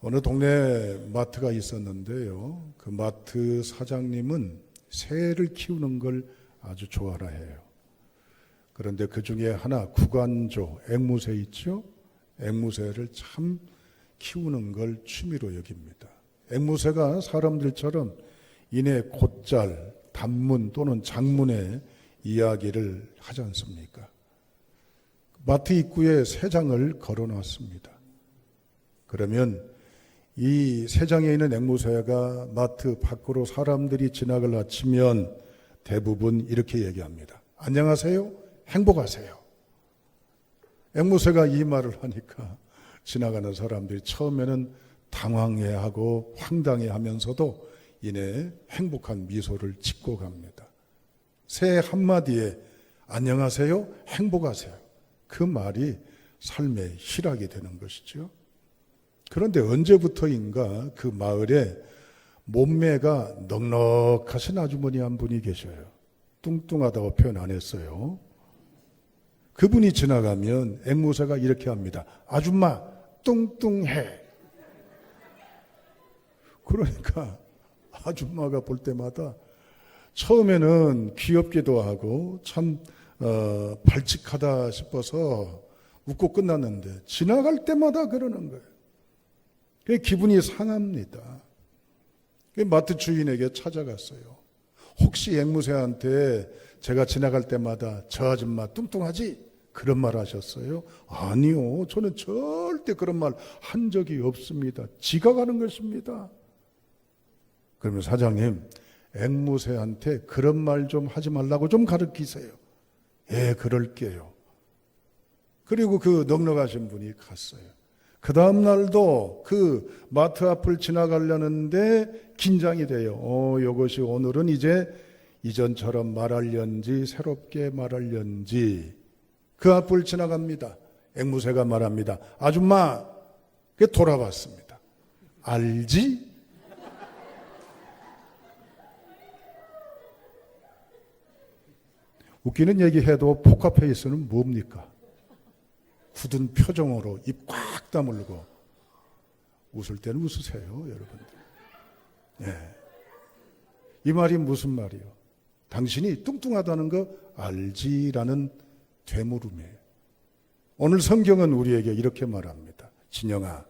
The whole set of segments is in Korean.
어느 동네에 마트가 있었는데요. 그 마트 사장님은 새를 키우는 걸 아주 좋아라 해요. 그런데 그 중에 하나 구간조, 앵무새 있죠? 앵무새를 참 키우는 걸 취미로 여깁니다. 앵무새가 사람들처럼 이내 곧잘, 단문 또는 장문의 이야기를 하지 않습니까? 마트 입구에 새 장을 걸어놨습니다. 그러면 이 새 장에 있는 앵무새가 마트 밖으로 사람들이 지나갈 아치면 대부분 이렇게 얘기합니다. 안녕하세요, 행복하세요. 앵무새가 이 말을 하니까 지나가는 사람들이 처음에는 당황해하고 황당해하면서도 이내 행복한 미소를 짓고 갑니다. 새 한마디에 안녕하세요, 행복하세요. 그 말이 삶의 희락이 되는 것이죠. 그런데 언제부터인가 그 마을에 몸매가 넉넉하신 아주머니 한 분이 계셔요. 뚱뚱하다고 표현 안 했어요. 그분이 지나가면 앵무새가 이렇게 합니다. 아줌마 뚱뚱해. 그러니까 아줌마가 볼 때마다 처음에는 귀엽기도 하고 참 발칙하다 싶어서 웃고 끝났는데 지나갈 때마다 그러는 거예요. 그게 기분이 상합니다. 마트 주인에게 찾아갔어요. 혹시 앵무새한테 제가 지나갈 때마다 저 아줌마 뚱뚱하지? 그런 말 하셨어요? 아니요. 저는 절대 그런 말 한 적이 없습니다. 지각하는 것입니다. 그러면 사장님, 앵무새한테 그런 말 좀 하지 말라고 좀 가르치세요. 예, 그럴게요. 그리고 그 넉넉하신 분이 갔어요. 그 다음 날도 그 마트 앞을 지나가려는데 긴장이 돼요. 이것이 오늘은 이제 이전처럼 말할련지 새롭게 말할련지. 그 앞을 지나갑니다. 앵무새가 말합니다. 아줌마, 그게 돌아봤습니다. 알지? 웃기는 얘기해도 포카페이스는 뭡니까? 굳은 표정으로 입 꽉 다물고 웃을 때는 웃으세요, 여러분들. 네. 이 말이 무슨 말이요? 당신이 뚱뚱하다는 거 알지라는 되물음이에요. 오늘 성경은 우리에게 이렇게 말합니다. 진영아,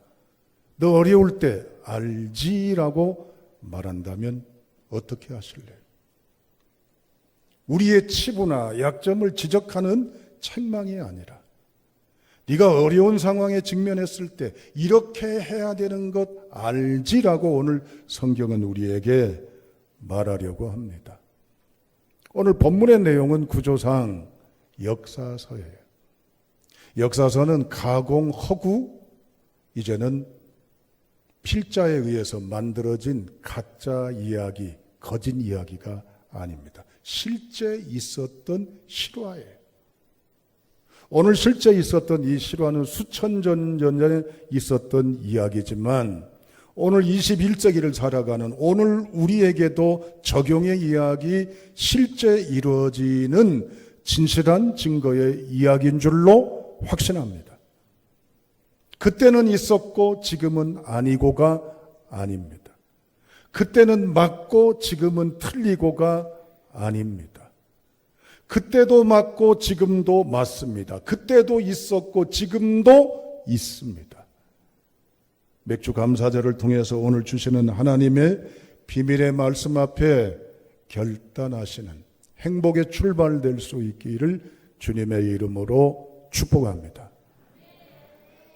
너 어려울 때 알지라고 말한다면 어떻게 하실래요? 우리의 치부나 약점을 지적하는 책망이 아니라 네가 어려운 상황에 직면했을 때 이렇게 해야 되는 것 알지라고 오늘 성경은 우리에게 말하려고 합니다. 오늘 본문의 내용은 구조상 역사서예요. 역사서는 가공, 허구, 이제는 필자에 의해서 만들어진 가짜 이야기, 거짓 이야기가 아닙니다. 실제 있었던 실화예요. 오늘 실제 있었던 이 실화는 수천 년 전에 있었던 이야기지만 오늘 21세기를 살아가는 오늘 우리에게도 적용의 이야기, 실제 이루어지는 진실한 증거의 이야기인 줄로 확신합니다. 그때는 있었고 지금은 아니고가 아닙니다. 그때는 맞고 지금은 틀리고가 아닙니다. 그때도 맞고 지금도 맞습니다. 그때도 있었고 지금도 있습니다. 맥주 감사절을 통해서 오늘 주시는 하나님의 비밀의 말씀 앞에 결단하시는 행복의 출발될 수 있기를 주님의 이름으로 축복합니다.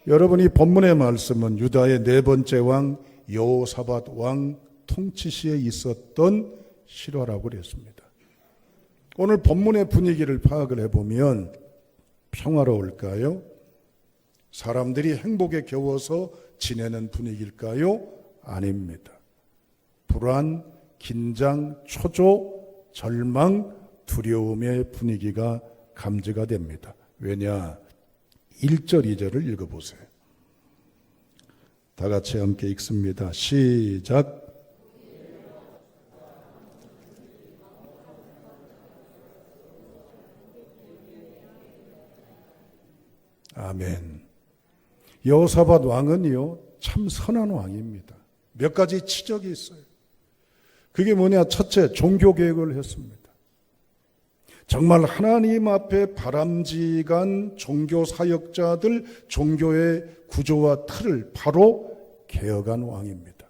여러분이 본문의 말씀은 유다의 네 번째 왕 여호사밧 왕 통치 시에 있었던 실화라고 그랬습니다. 오늘 본문의 분위기를 파악을 해보면 평화로울까요? 사람들이 행복에 겨워서 지내는 분위기일까요? 아닙니다. 불안, 긴장, 초조, 절망, 두려움의 분위기가 감지가 됩니다. 왜냐? 1절, 2절을 읽어보세요. 다 같이 함께 읽습니다. 시작. 아멘. 여호사밧 왕은요, 참 선한 왕입니다. 몇 가지 치적이 있어요. 그게 뭐냐? 첫째, 종교개혁을 했습니다. 정말 하나님 앞에 바람직한 종교사역자들, 종교의 구조와 틀을 바로 개혁한 왕입니다.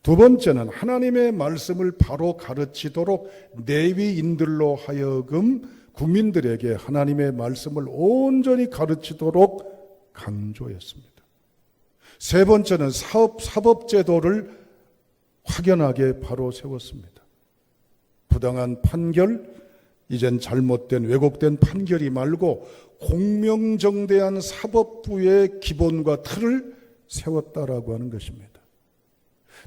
두 번째는 하나님의 말씀을 바로 가르치도록 레위인들로 하여금 국민들에게 하나님의 말씀을 온전히 가르치도록 강조했습니다. 세 번째는 사법제도를 확연하게 바로 세웠습니다. 부당한 판결, 이젠 잘못된 왜곡된 판결이 말고 공명정대한 사법부의 기본과 틀을 세웠다라고 하는 것입니다.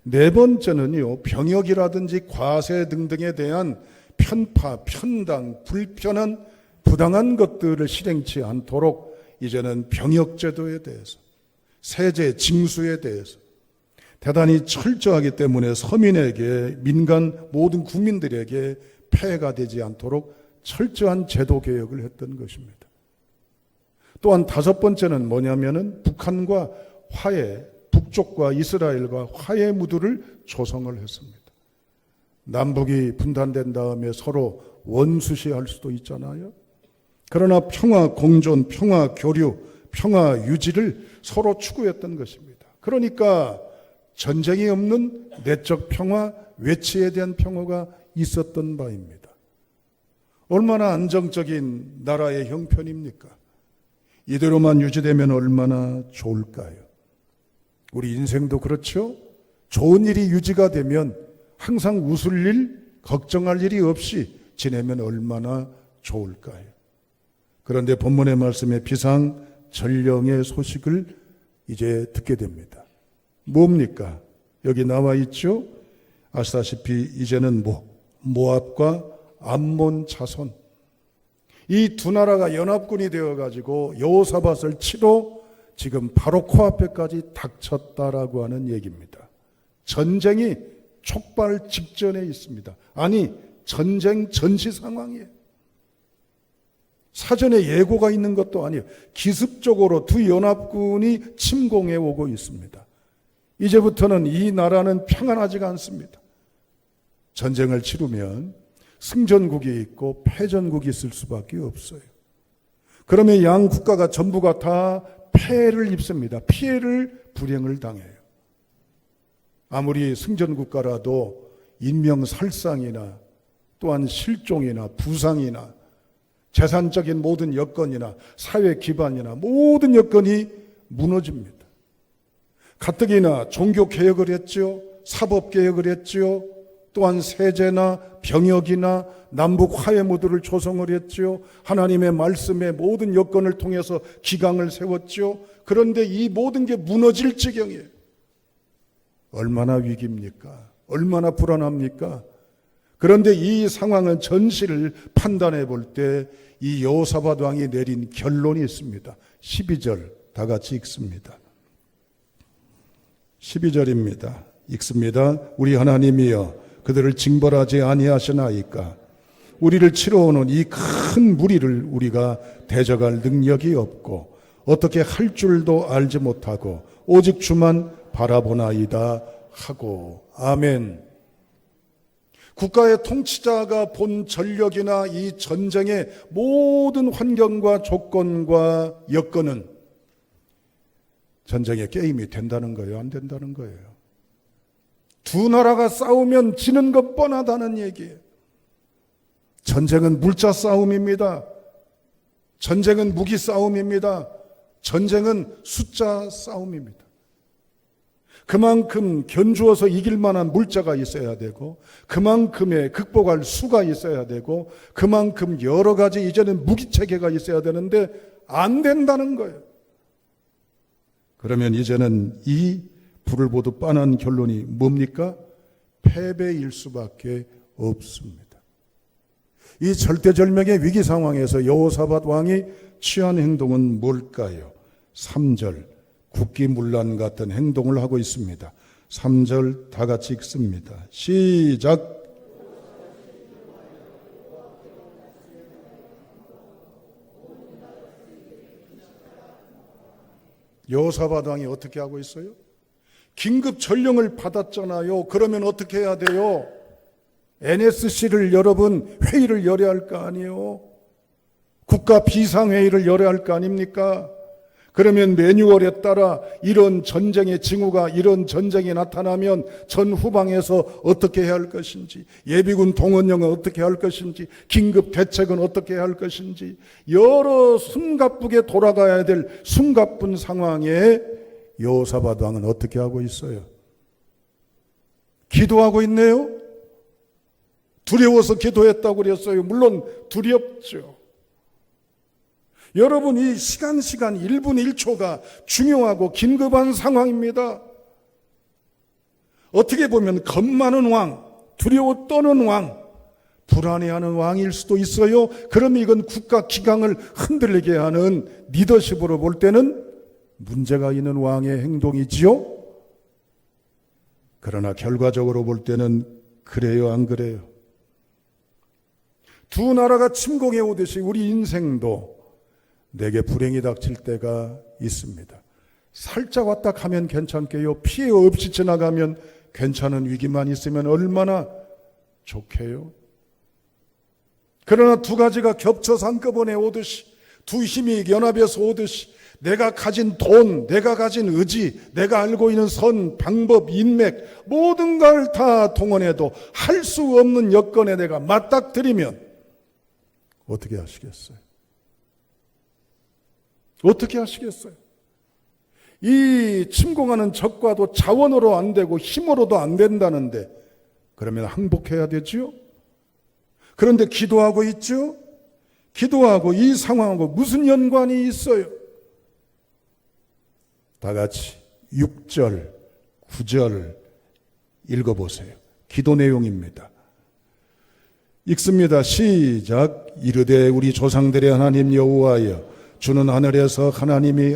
네 번째는요, 병역이라든지 과세 등등에 대한 편파, 편당, 불편한 부당한 것들을 실행치 않도록 이제는 병역제도에 대해서, 세제, 징수에 대해서 대단히 철저하기 때문에 서민에게, 민간 모든 국민들에게 폐해가 되지 않도록 철저한 제도 개혁을 했던 것입니다. 또한 다섯 번째는 뭐냐면은 북한과 화해, 북쪽과 이스라엘과 화해 무드를 조성을 했습니다. 남북이 분단된 다음에 서로 원수시할 수도 있잖아요. 그러나 평화 공존, 평화 교류, 평화 유지를 서로 추구했던 것입니다. 그러니까 전쟁이 없는 내적 평화, 외치에 대한 평화가 있었던 바입니다. 얼마나 안정적인 나라의 형편입니까? 이대로만 유지되면 얼마나 좋을까요? 우리 인생도 그렇죠? 좋은 일이 유지가 되면 항상 웃을 일, 걱정할 일이 없이 지내면 얼마나 좋을까요? 그런데 본문의 말씀에 비상전령의 소식을 이제 듣게 됩니다. 뭡니까? 여기 나와 있죠? 아시다시피 이제는 모압과 암몬 자손, 이 두 나라가 연합군이 되어가지고 여호사밧을 치러 지금 바로 코앞에까지 닥쳤다라고 하는 얘기입니다. 전쟁이 촉발 직전에 있습니다. 아니, 전쟁 전시 상황이에요. 사전에 예고가 있는 것도 아니에요. 기습적으로 두 연합군이 침공해 오고 있습니다. 이제부터는 이 나라는 평안하지가 않습니다. 전쟁을 치르면 승전국이 있고 패전국이 있을 수밖에 없어요. 그러면 양 국가가 전부가 다 폐해를 입습니다. 피해를, 불행을 당해요. 아무리 승전국가라도 인명살상이나 또한 실종이나 부상이나 재산적인 모든 여건이나 사회 기반이나 모든 여건이 무너집니다. 가뜩이나 종교개혁을 했죠. 사법개혁을 했죠. 또한 세제나 병역이나 남북 화해 무드를 조성을 했죠. 하나님의 말씀의 모든 여건을 통해서 기강을 세웠죠. 그런데 이 모든 게 무너질 지경이에요. 얼마나 위기입니까? 얼마나 불안합니까? 그런데 이 상황은 전시를 판단해 볼 때 이 여호사밧 왕이 내린 결론이 있습니다. 12절 다 같이 읽습니다. 12절입니다. 읽습니다. 우리 하나님이여 그들을 징벌하지 아니하시나이까. 우리를 치러오는 이 큰 무리를 우리가 대적할 능력이 없고 어떻게 할 줄도 알지 못하고 오직 주만 바라보나이다 하고. 아멘. 국가의 통치자가 본 전력이나 이 전쟁의 모든 환경과 조건과 여건은 전쟁의 게임이 된다는 거예요? 안 된다는 거예요? 두 나라가 싸우면 지는 것 뻔하다는 얘기예요. 전쟁은 물자 싸움입니다. 전쟁은 무기 싸움입니다. 전쟁은 숫자 싸움입니다. 그만큼 견주어서 이길 만한 물자가 있어야 되고 그만큼의 극복할 수가 있어야 되고 그만큼 여러 가지 이제는 무기체계가 있어야 되는데 안 된다는 거예요. 그러면 이제는 이 불을 보듯 뻔한 결론이 뭡니까? 패배일 수밖에 없습니다. 이 절대절명의 위기 상황에서 여호사밧 왕이 취한 행동은 뭘까요? 3절 국기문란 같은 행동을 하고 있습니다. 3절 다 같이 읽습니다. 시작. 여호사밧 왕이 어떻게 하고 있어요? 긴급 전령을 받았잖아요. 그러면 어떻게 해야 돼요? NSC를 여러분 회의를 열어야 할 거 아니에요? 국가 비상회의를 열어야 할 거 아닙니까? 그러면 매뉴얼에 따라 이런 전쟁의 징후가 이런 전쟁이 나타나면 전 후방에서 어떻게 해야 할 것인지, 예비군 동원령은 어떻게 할 것인지, 긴급 대책은 어떻게 해야 할 것인지, 여러 숨가쁘게 돌아가야 될 숨가쁜 상황에 여호사밧 왕은 어떻게 하고 있어요? 기도하고 있네요. 두려워서 기도했다고 그랬어요. 물론 두렵죠. 여러분, 이 시간 1분 1초가 중요하고 긴급한 상황입니다. 어떻게 보면 겁 많은 왕, 두려워 떠는 왕, 불안해하는 왕일 수도 있어요. 그러면 이건 국가 기강을 흔들리게 하는 리더십으로 볼 때는 문제가 있는 왕의 행동이지요. 그러나 결과적으로 볼 때는 그래요, 안 그래요? 두 나라가 침공해 오듯이 우리 인생도 내게 불행이 닥칠 때가 있습니다. 살짝 왔다 가면 괜찮게요. 피해 없이 지나가면 괜찮은 위기만 있으면 얼마나 좋게요. 그러나 두 가지가 겹쳐서 한꺼번에 오듯이, 두 힘이 연합해서 오듯이 내가 가진 돈, 내가 가진 의지, 내가 알고 있는 선, 방법, 인맥 모든 걸 다 동원해도 할 수 없는 여건에 내가 맞닥뜨리면 어떻게 하시겠어요? 어떻게 하시겠어요? 이 침공하는 적과도 자원으로 안 되고 힘으로도 안 된다는데 그러면 항복해야 되지요? 그런데 기도하고 있죠? 기도하고 이 상황하고 무슨 연관이 있어요? 다 같이 6절, 9절 읽어보세요. 기도 내용입니다. 읽습니다. 시작. 이르되 우리 조상들의 하나님 여호와여, 주는 하늘에서 하나님이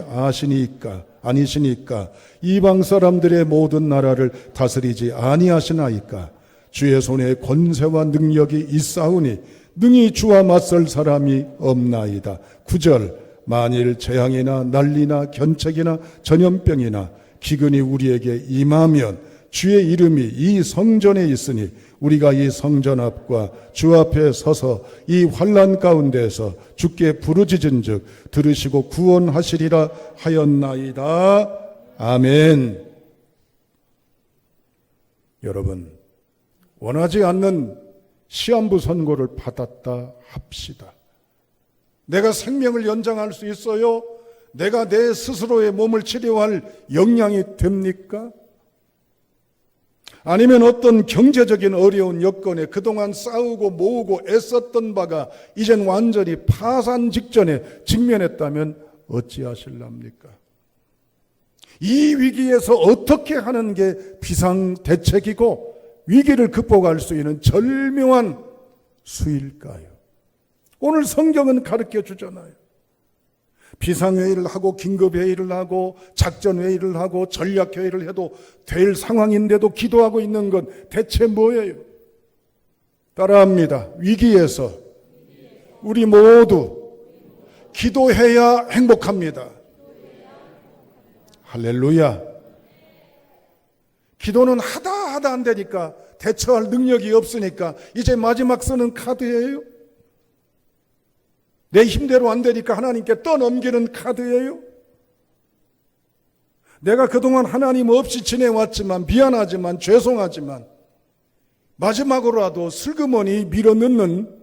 아니시니까 이방 사람들의 모든 나라를 다스리지 아니하시나이까. 주의 손에 권세와 능력이 있사오니 능히 주와 맞설 사람이 없나이다. 9절. 만일 재앙이나 난리나 견책이나 전염병이나 기근이 우리에게 임하면 주의 이름이 이 성전에 있으니 우리가 이 성전 앞과 주 앞에 서서 이 환난 가운데서 주께 부르짖은즉 들으시고 구원하시리라 하였나이다. 아멘. 여러분, 원하지 않는 시한부 선고를 받았다 합시다. 내가 생명을 연장할 수 있어요? 내가 내 스스로의 몸을 치료할 역량이 됩니까? 아니면 어떤 경제적인 어려운 여건에 그동안 싸우고 모으고 애썼던 바가 이젠 완전히 파산 직전에 직면했다면 어찌하실랍니까? 이 위기에서 어떻게 하는 게 비상대책이고 위기를 극복할 수 있는 절묘한 수일까요? 오늘 성경은 가르쳐 주잖아요. 비상회의를 하고 긴급회의를 하고 작전회의를 하고 전략회의를 해도 될 상황인데도 기도하고 있는 건 대체 뭐예요? 따라합니다. 위기에서 우리 모두 기도해야 행복합니다. 할렐루야. 기도는 하다 안 되니까, 대처할 능력이 없으니까 이제 마지막 쓰는 카드예요. 내 힘대로 안 되니까 하나님께 떠넘기는 카드예요. 내가 그동안 하나님 없이 지내왔지만, 미안하지만, 죄송하지만 마지막으로라도 슬그머니 밀어넣는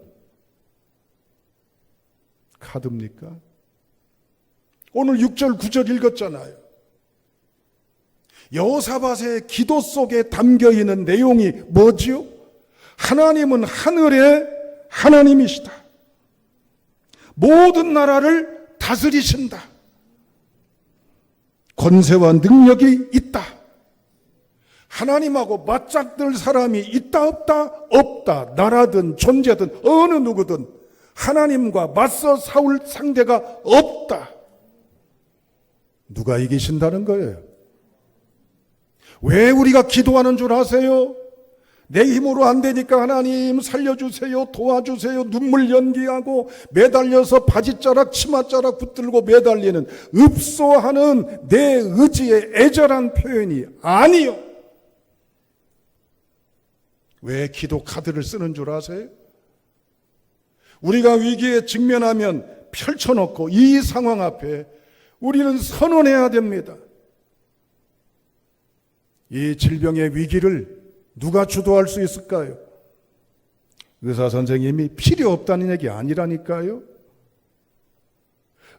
카드입니까? 오늘 6절 9절 읽었잖아요. 여호사밧의 기도 속에 담겨있는 내용이 뭐지요? 하나님은 하늘의 하나님이시다. 모든 나라를 다스리신다. 권세와 능력이 있다. 하나님하고 맞짱뜰 사람이 있다 없다? 없다. 나라든 존재든 어느 누구든 하나님과 맞서 싸울 상대가 없다. 누가 이기신다는 거예요? 왜 우리가 기도하는 줄 아세요? 내 힘으로 안 되니까 하나님 살려주세요, 도와주세요, 눈물 연기하고 매달려서 바지자락 치마자락 붙들고 매달리는 읍소하는 내 의지의 애절한 표현이 아니요. 왜 기도 카드를 쓰는 줄 아세요? 우리가 위기에 직면하면 펼쳐놓고 이 상황 앞에 우리는 선언해야 됩니다. 이 질병의 위기를 누가 주도할 수 있을까요? 의사 선생님이 필요 없다는 얘기 아니라니까요.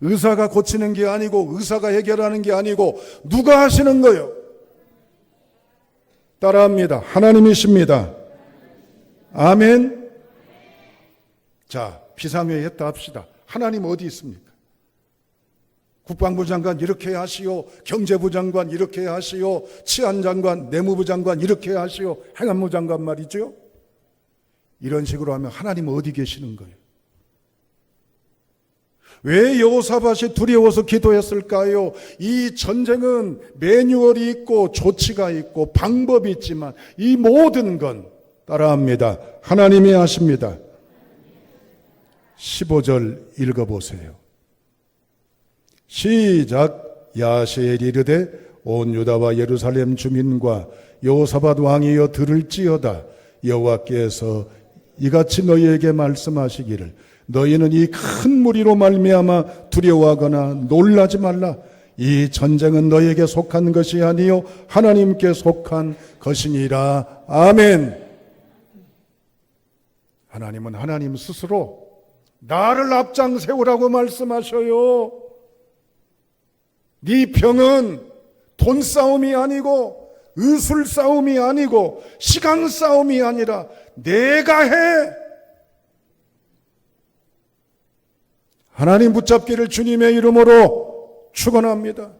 의사가 고치는 게 아니고 의사가 해결하는 게 아니고 누가 하시는 거요? 따라합니다. 하나님이십니다. 아멘. 자, 비상회의 했다 합시다. 하나님 어디 있습니까? 국방부 장관 이렇게 하시오, 경제부 장관 이렇게 하시오, 치안장관, 내무부 장관 이렇게 하시오, 행안부 장관 말이죠. 이런 식으로 하면 하나님 어디 계시는 거예요? 왜 여호사밧이 두려워서 기도했을까요? 이 전쟁은 매뉴얼이 있고 조치가 있고 방법이 있지만 이 모든 건 따라합니다. 하나님이 하십니다. 15절 읽어보세요. 시작. 야세엘 이르되 온 유다와 예루살렘 주민과 여호사밧 왕이여 들을지어다. 여호와께서 이같이 너희에게 말씀하시기를 너희는 이 큰 무리로 말미암아 두려워하거나 놀라지 말라. 이 전쟁은 너희에게 속한 것이 아니요 하나님께 속한 것이니라. 아멘. 하나님은 하나님 스스로 나를 앞장 세우라고 말씀하셔요. 네 병은 돈 싸움이 아니고 의술 싸움이 아니고 시간 싸움이 아니라 내가 해. 하나님 붙잡기를 주님의 이름으로 축원합니다.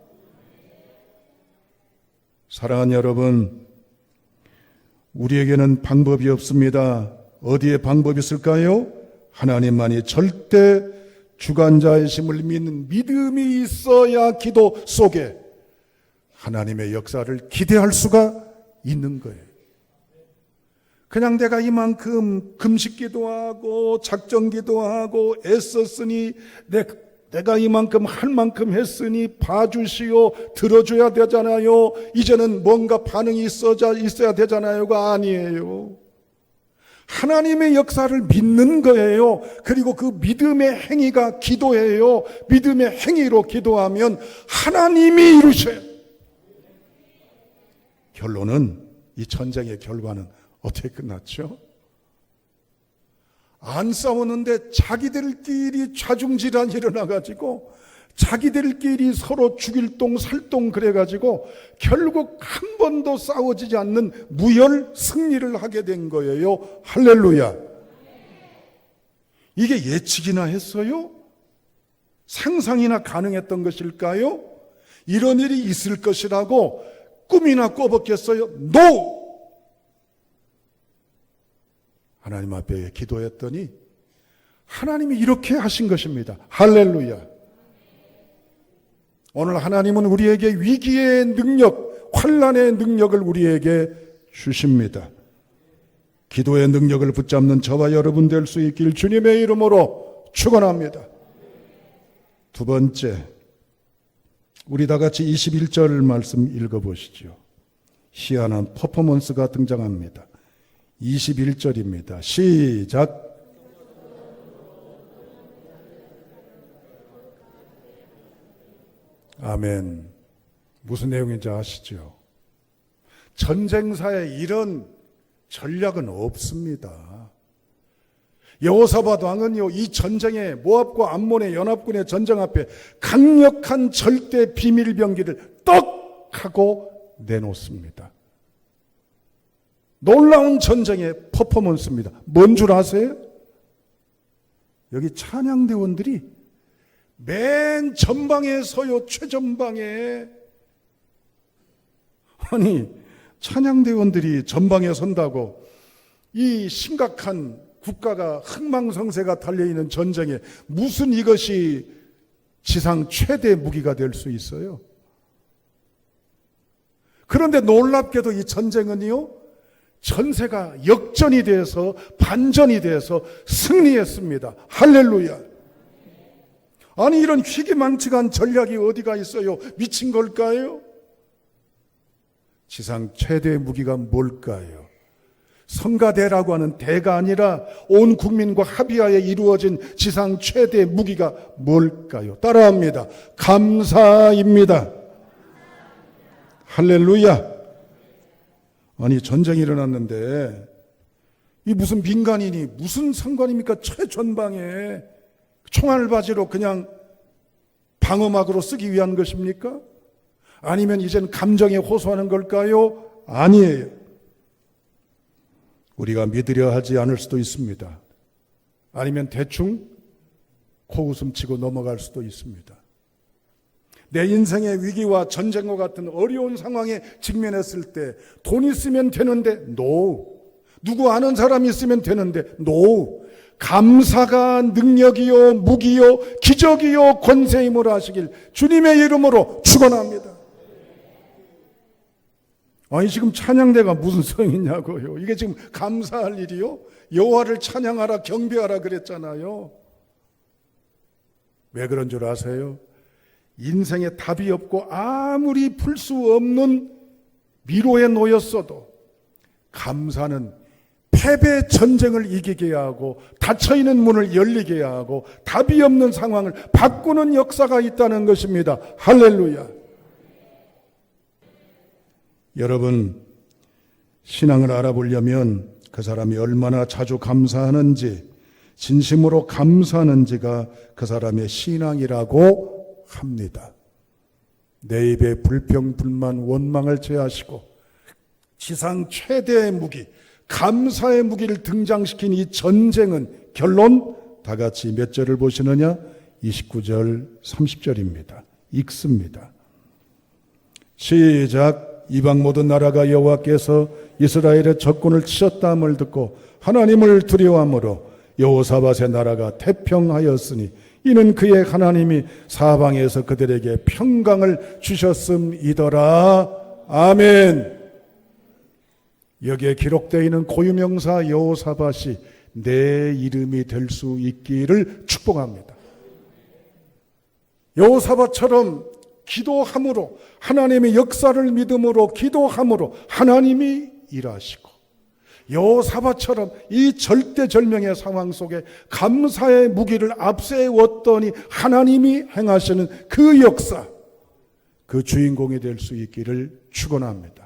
사랑하는 여러분, 우리에게는 방법이 없습니다. 어디에 방법이 있을까요? 하나님만이 절대 주관자이심을 믿는 믿음이 있어야 기도 속에 하나님의 역사를 기대할 수가 있는 거예요. 그냥 내가 이만큼 금식 기도하고 작정 기도하고 애썼으니 내가 이만큼 할 만큼 했으니 봐주시오, 들어줘야 되잖아요. 이제는 뭔가 반응이 있어야 되잖아요가 아니에요. 하나님의 역사를 믿는 거예요. 그리고 그 믿음의 행위가 기도예요. 믿음의 행위로 기도하면 하나님이 이루셔요. 결론은, 이 전쟁의 결과는 어떻게 끝났죠? 안 싸우는데 자기들끼리 좌중질환이 일어나가지고 자기들끼리 서로 죽일 똥 살똥 그래가지고 결국 한 번도 싸워지지 않는 무혈 승리를 하게 된 거예요. 할렐루야. 이게 예측이나 했어요? 상상이나 가능했던 것일까요? 이런 일이 있을 것이라고 꿈이나 꿔봤겠어요? NO! 하나님 앞에 기도했더니 하나님이 이렇게 하신 것입니다. 할렐루야. 오늘 하나님은 우리에게 위기의 능력, 환난의 능력을 우리에게 주십니다. 기도의 능력을 붙잡는 저와 여러분 될 수 있길 주님의 이름으로 축원합니다. 두 번째, 우리 다 같이 21절 말씀 읽어보시죠. 희한한 퍼포먼스가 등장합니다. 21절입니다. 시작. 아멘. 무슨 내용인지 아시죠? 전쟁사에 이런 전략은 없습니다. 여호사밧 왕은요, 이 전쟁에 모압과 암몬의 연합군의 전쟁 앞에 강력한 절대 비밀병기를 떡 하고 내놓습니다. 놀라운 전쟁의 퍼포먼스입니다. 뭔 줄 아세요? 여기 찬양대원들이 맨 전방에 서요. 최전방에. 아니, 찬양대원들이 전방에 선다고 이 심각한 국가가 흥망성쇠가 달려있는 전쟁에 무슨 이것이 지상 최대 무기가 될 수 있어요? 그런데 놀랍게도 이 전쟁은요, 전세가 역전이 돼서 반전이 돼서 승리했습니다. 할렐루야. 아니 이런 희귀망측한 전략이 어디가 있어요? 미친 걸까요? 지상 최대의 무기가 뭘까요? 성가대라고 하는 대가 아니라 온 국민과 합의하에 이루어진 지상 최대의 무기가 뭘까요? 따라합니다. 감사입니다. 할렐루야. 아니 전쟁이 일어났는데 이 무슨 민간인이 무슨 상관입니까? 최전방에 총알바지로 그냥 방어막으로 쓰기 위한 것입니까? 아니면 이젠 감정에 호소하는 걸까요? 아니에요. 우리가 믿으려 하지 않을 수도 있습니다. 아니면 대충 코웃음 치고 넘어갈 수도 있습니다. 내 인생의 위기와 전쟁과 같은 어려운 상황에 직면했을 때 돈 있으면 되는데 no. 누구 아는 사람이 있으면 되는데 no. 감사가 능력이요 무기요 기적이요 권세임으로 하시길 주님의 이름으로 축원합니다. 아니 지금 찬양대가 무슨 소용이냐고요. 이게 지금 감사할 일이요? 여호와를 찬양하라 경배하라 그랬잖아요. 왜 그런 줄 아세요? 인생에 답이 없고 아무리 풀 수 없는 미로에 놓였어도 감사는 패배 전쟁을 이기게 하고 닫혀있는 문을 열리게 하고 답이 없는 상황을 바꾸는 역사가 있다는 것입니다. 할렐루야. 여러분, 신앙을 알아보려면 그 사람이 얼마나 자주 감사하는지, 진심으로 감사하는지가 그 사람의 신앙이라고 합니다. 내 입에 불평, 불만, 원망을 제하시고 지상 최대의 무기, 감사의 무기를 등장시킨 이 전쟁은 결론 다 같이 몇 절을 보시느냐? 29절, 30절입니다. 읽습니다. 시작. 이방 모든 나라가 여호와께서 이스라엘의 적군을 치셨다함을 듣고 하나님을 두려워함으로 여호사밧의 나라가 태평하였으니 이는 그의 하나님이 사방에서 그들에게 평강을 주셨음이더라. 아멘. 여기에 기록되어 있는 고유명사 여호사밧이 내 이름이 될 수 있기를 축복합니다. 여호사밧처럼 기도함으로 하나님의 역사를 믿음으로 기도함으로 하나님이 일하시고 여호사밧처럼 이 절대절명의 상황 속에 감사의 무기를 앞세웠더니 하나님이 행하시는 그 역사, 그 주인공이 될 수 있기를 축원합니다.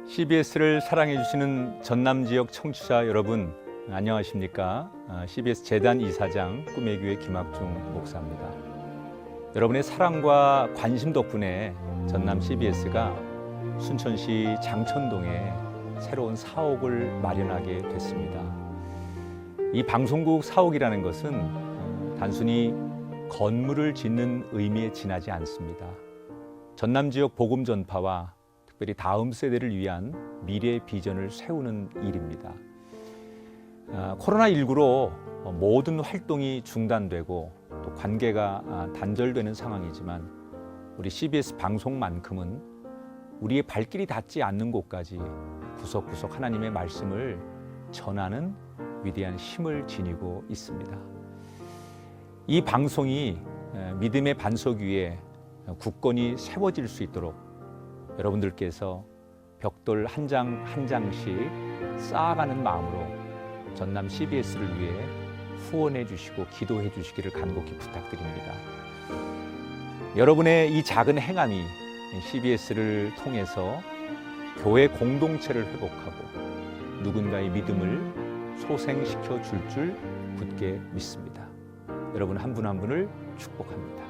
CBS를 사랑해 주시는 전남 지역 청취자 여러분, 안녕하십니까? CBS 재단 이사장 꿈의 교회 김학중 목사입니다. 여러분의 사랑과 관심 덕분에 전남 CBS가 순천시 장천동에 새로운 사옥을 마련하게 됐습니다. 이 방송국 사옥이라는 것은 단순히 건물을 짓는 의미에 지나지 않습니다. 전남 지역 복음 전파와 특별히 다음 세대를 위한 미래 비전을 세우는 일입니다. 코로나19로 모든 활동이 중단되고 또 관계가 단절되는 상황이지만 우리 CBS 방송만큼은 우리의 발길이 닿지 않는 곳까지 구석구석 하나님의 말씀을 전하는 위대한 힘을 지니고 있습니다. 이 방송이 믿음의 반석 위에 굳건히 세워질 수 있도록 여러분들께서 벽돌 한 장 한 장씩 쌓아가는 마음으로 전남 CBS를 위해 후원해 주시고 기도해 주시기를 간곡히 부탁드립니다. 여러분의 이 작은 행함이 CBS를 통해서 교회 공동체를 회복하고 누군가의 믿음을 소생시켜 줄 굳게 믿습니다. 여러분 한 분 한 분을 축복합니다.